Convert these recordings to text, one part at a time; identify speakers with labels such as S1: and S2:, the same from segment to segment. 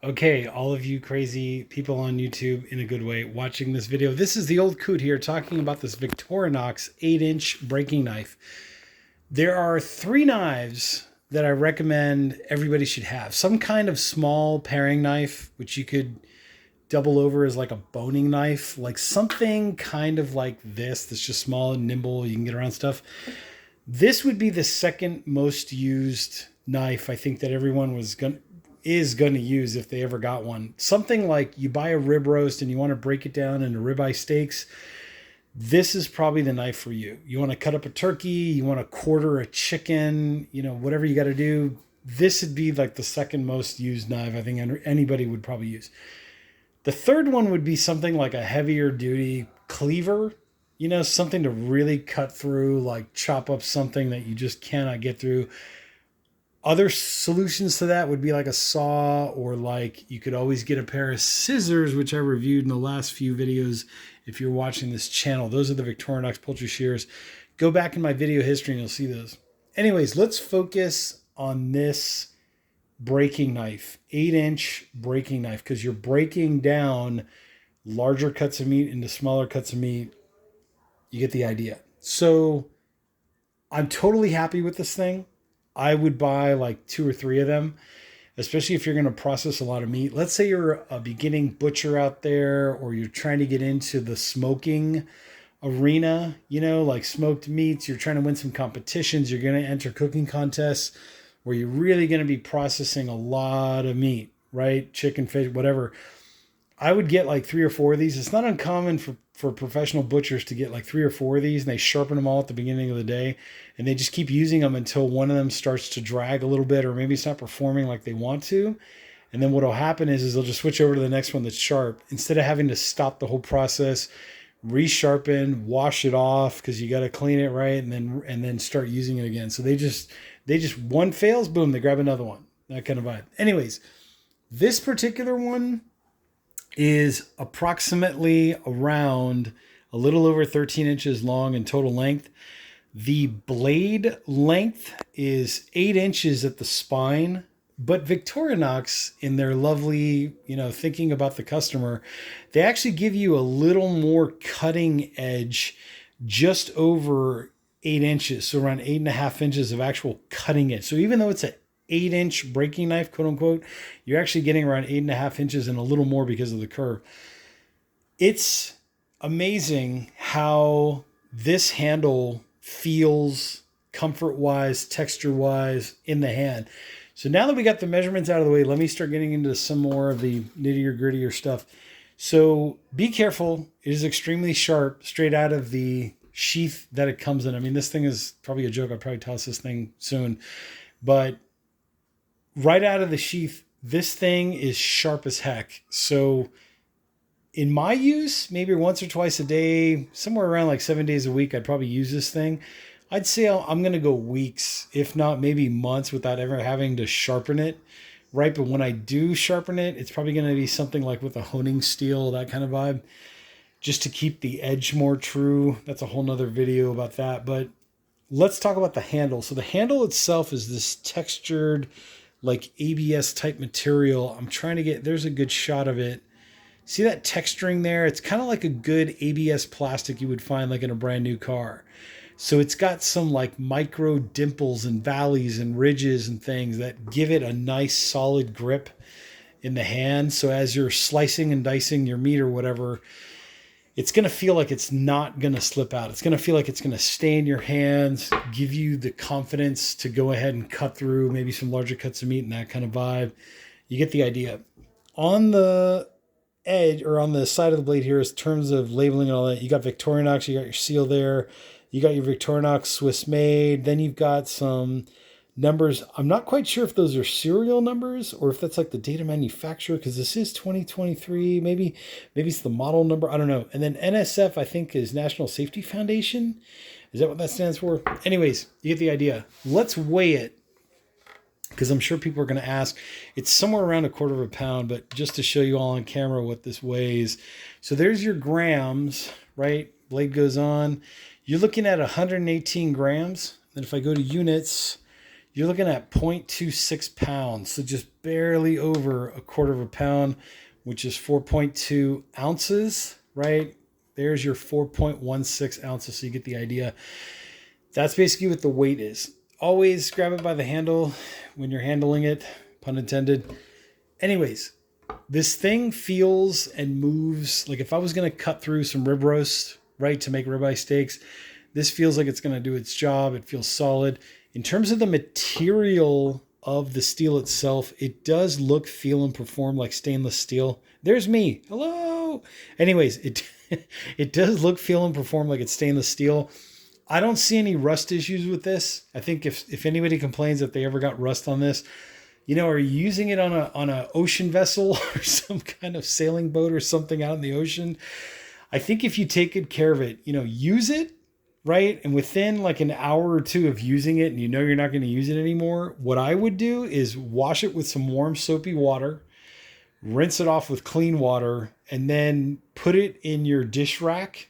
S1: Okay, all of you crazy people on YouTube in a good way watching this video. This is the old coot here talking about this Victorinox 8-inch breaking knife. There are three knives that I recommend everybody should have. Some kind of small paring knife, which you could double over as like a boning knife, like something kind of like this that's just small and nimble. You can get around stuff. This would be the second most used knife I think that everyone is going to use if they ever got one. Something like you buy a rib roast and you want to break it down into ribeye steaks. This is probably the knife for you. You want to cut up a turkey, you want to quarter a chicken, whatever you got to do. This would be like the second most used knife I think anybody would probably use. The third one would be something like a heavier duty cleaver, something to really cut through, like chop up something that you just cannot get through. Other solutions to that would be like a saw, or like you could always get a pair of scissors, which I reviewed in the last few videos. If you're watching this channel, those are the Victorinox Poultry Shears. Go back in my video history and you'll see those. Anyways, let's focus on this breaking knife, 8-inch breaking knife, because you're breaking down larger cuts of meat into smaller cuts of meat. You get the idea. So I'm totally happy with this thing. I would buy like 2 or 3 of them, especially if you're going to process a lot of meat. Let's say you're a beginning butcher out there, or you're trying to get into the smoking arena, like smoked meats. You're trying to win some competitions. You're going to enter cooking contests where you're really going to be processing a lot of meat, right? Chicken, fish, whatever. I would get like 3 or 4 of these. It's not uncommon for professional butchers to get like 3 or 4 of these, and they sharpen them all at the beginning of the day, and they just keep using them until one of them starts to drag a little bit, or maybe it's not performing like they want to. And then what will happen is they'll just switch over to the next one that's sharp, instead of having to stop the whole process, resharpen, wash it off because you got to clean it right, and then start using it again. So they just one fails, boom, they grab another one. That kind of vibe. Anyways, this particular one is approximately around a little over 13 inches long in total length. The blade length is 8 inches at the spine, but Victorinox, in their lovely, thinking about the customer, they actually give you a little more cutting edge, just over 8 inches. So around 8.5 inches of actual cutting edge. So even though it's a 8-inch breaking knife, quote unquote, you're actually getting around 8.5 inches and a little more because of the curve. It's amazing how this handle feels comfort wise, texture wise in the hand. So now that we got the measurements out of the way, let me start getting into some more of the nittier grittier stuff. So be careful. It is extremely sharp straight out of the sheath that it comes in. I mean, this thing is probably a joke. I'll probably toss this thing soon, but right out of the sheath, this thing is sharp as heck. So in my use, maybe once or twice a day, somewhere around like 7 days a week, I'd probably use this thing. I'd say I'm going to go weeks, if not maybe months, without ever having to sharpen it, right? But when I do sharpen it, it's probably going to be something like with a honing steel, that kind of vibe, just to keep the edge more true. That's a whole nother video about that. But let's talk about the handle. So the handle itself is this textured, like ABS type material. I'm trying to there's a good shot of it. See that texturing there? It's kind of like a good ABS plastic you would find like in a brand new car. So it's got some like micro dimples and valleys and ridges and things that give it a nice solid grip in the hand. So as you're slicing and dicing your meat or whatever, it's going to feel like it's not going to slip out. It's going to feel like it's going to stay in your hands, give you the confidence to go ahead and cut through maybe some larger cuts of meat and that kind of vibe. You get the idea. On the edge, or on the side of the blade here, in terms of labeling and all that, you got Victorinox, you got your seal there, you got your Victorinox Swiss made, then you've got some numbers. I'm not quite sure if those are serial numbers or if that's like the date of manufacturer, because this is 2023. Maybe it's the model number. I don't know. And then NSF, I think, is National Safety Foundation. Is that what that stands for? Anyways, you get the idea. Let's weigh it, because I'm sure people are going to ask. It's somewhere around 1/4 pound, but just to show you all on camera what this weighs. So there's your grams, right? Blade goes on. You're looking at 118 grams. Then if I go to units, you're looking at 0.26 pounds. So just barely over a quarter of a pound, which is 4.2 ounces, right? There's your 4.16 ounces. So you get the idea. That's basically what the weight is. Always grab it by the handle when you're handling it, pun intended. Anyways, this thing feels and moves like if I was going to cut through some rib roast, right, to make ribeye steaks, this feels like it's going to do its job. It feels solid. In terms of the material of the steel itself, it does look, feel, and perform like stainless steel. There's me. Hello. Anyways, it does look, feel, and perform like it's stainless steel. I don't see any rust issues with this. I think if anybody complains that they ever got rust on this, you know, are you using it on a ocean vessel or some kind of sailing boat or something out in the ocean? I think if you take good care of it, you know, use it, right? And within like an hour or two of using it and you know you're not going to use it anymore, what I would do is wash it with some warm soapy water, rinse it off with clean water, and then put it in your dish rack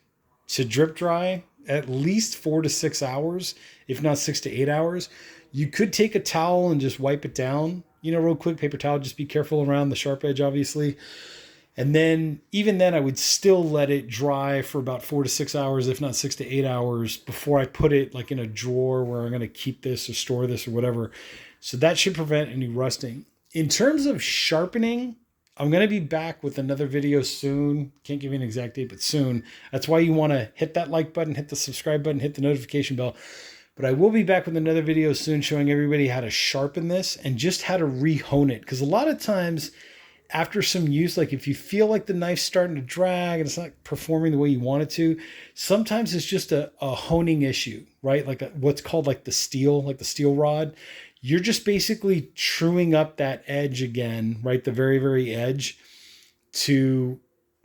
S1: to drip dry at least 4 to 6 hours, if not 6 to 8 hours. You could take a towel and just wipe it down, you know, real quick, paper towel, just be careful around the sharp edge, obviously. And then even then I would still let it dry for about 4 to 6 hours, if not 6 to 8 hours before I put it like in a drawer where I'm going to keep this or store this or whatever. So that should prevent any rusting. In terms of sharpening, I'm going to be back with another video soon. Can't give you an exact date, but soon. That's why you want to hit that like button, hit the subscribe button, hit the notification bell. But I will be back with another video soon showing everybody how to sharpen this and just how to re-hone it. Because a lot of times after some use, like if you feel like the knife's starting to drag and it's not performing the way you want it to, sometimes it's just a honing issue, right? Like what's called like the steel rod. You're just basically truing up that edge again, right? The very, very edge to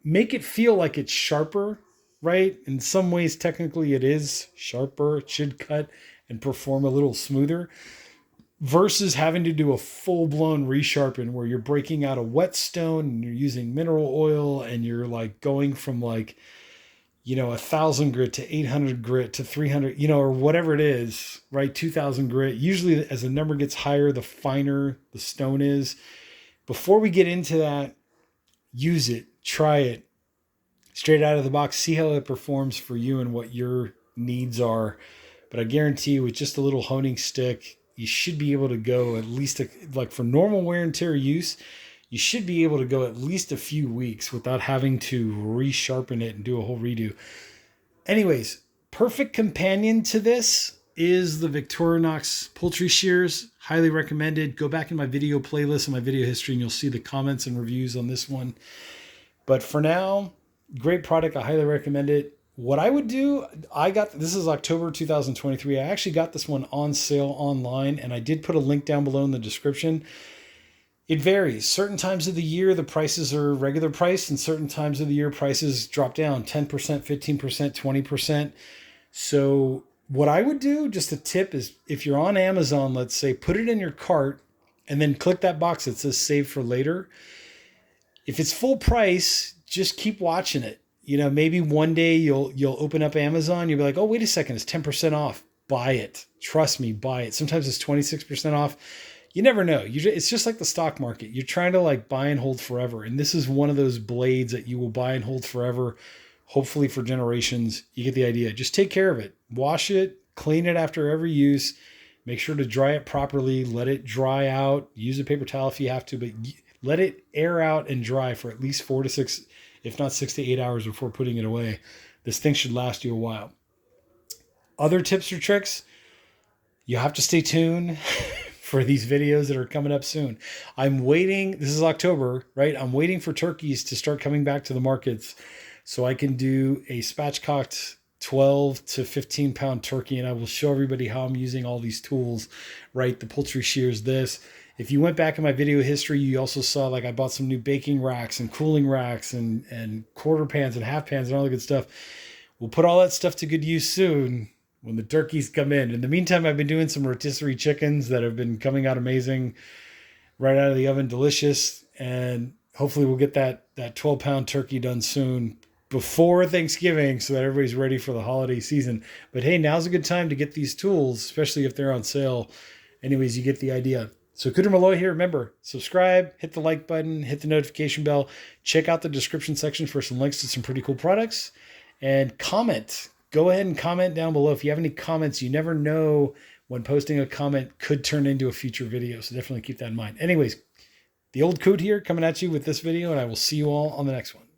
S1: make it feel like it's sharper, right? In some ways, technically it is sharper. It should cut and perform a little smoother versus having to do a full-blown resharpen where you're breaking out a whetstone and you're using mineral oil and you're like going from like, you know, 1,000 grit to 800 grit to 300, you know, or whatever it is, right? 2,000 grit. Usually as the number gets higher, the finer the stone is. Before we get into that, use it, try it straight out of the box, see how it performs for you and what your needs are. But I guarantee you with just a little honing stick, you should be able to go at least like for normal wear and tear use, you should be able to go at least a few weeks without having to resharpen it and do a whole redo. Anyways, perfect companion to this is the Victorinox Poultry Shears. Highly recommended. Go back in my video playlist and my video history and you'll see the comments and reviews on this one. But for now, great product. I highly recommend it. What I would do, this is October 2023. I actually got this one on sale online and I did put a link down below in the description. It varies. Certain times of the year, the prices are regular price, and certain times of the year, prices drop down 10%, 15%, 20%. So what I would do, just a tip, is if you're on Amazon, let's say, put it in your cart and then click that box that says save for later. If it's full price, just keep watching it. You know, maybe one day you'll open up Amazon, you'll be like, oh, wait a second, it's 10% off. Buy it. Trust me, buy it. Sometimes it's 26% off. You never know. It's just like the stock market. You're trying to like buy and hold forever. And this is one of those blades that you will buy and hold forever, hopefully for generations. You get the idea. Just take care of it. Wash it, clean it after every use. Make sure to dry it properly. Let it dry out. Use a paper towel if you have to, but let it air out and dry for at least 4 to 6, if not 6 to 8 hours before putting it away. This thing should last you a while. Other tips or tricks, you have to stay tuned for these videos that are coming up soon. I'm waiting. This is October, right? I'm waiting for turkeys to start coming back to the markets so I can do a spatchcocked 12 to 15 pound turkey. And I will show everybody how I'm using all these tools, right? The Poultry Shears, this. If you went back in my video history, you also saw like I bought some new baking racks and cooling racks and quarter pans and half pans and all the good stuff. We'll put all that stuff to good use soon when the turkeys come in. In the meantime, I've been doing some rotisserie chickens that have been coming out amazing, right out of the oven, delicious. And hopefully we'll get that 12-pound turkey done soon before Thanksgiving so that everybody's ready for the holiday season. But hey, now's a good time to get these tools, especially if they're on sale. Anyways, you get the idea. So Cooter Malloy here. Remember, subscribe, hit the like button, hit the notification bell. Check out the description section for some links to some pretty cool products. And comment. Go ahead and comment down below. If you have any comments, you never know when posting a comment could turn into a future video. So definitely keep that in mind. Anyways, the old Coot here coming at you with this video, and I will see you all on the next one.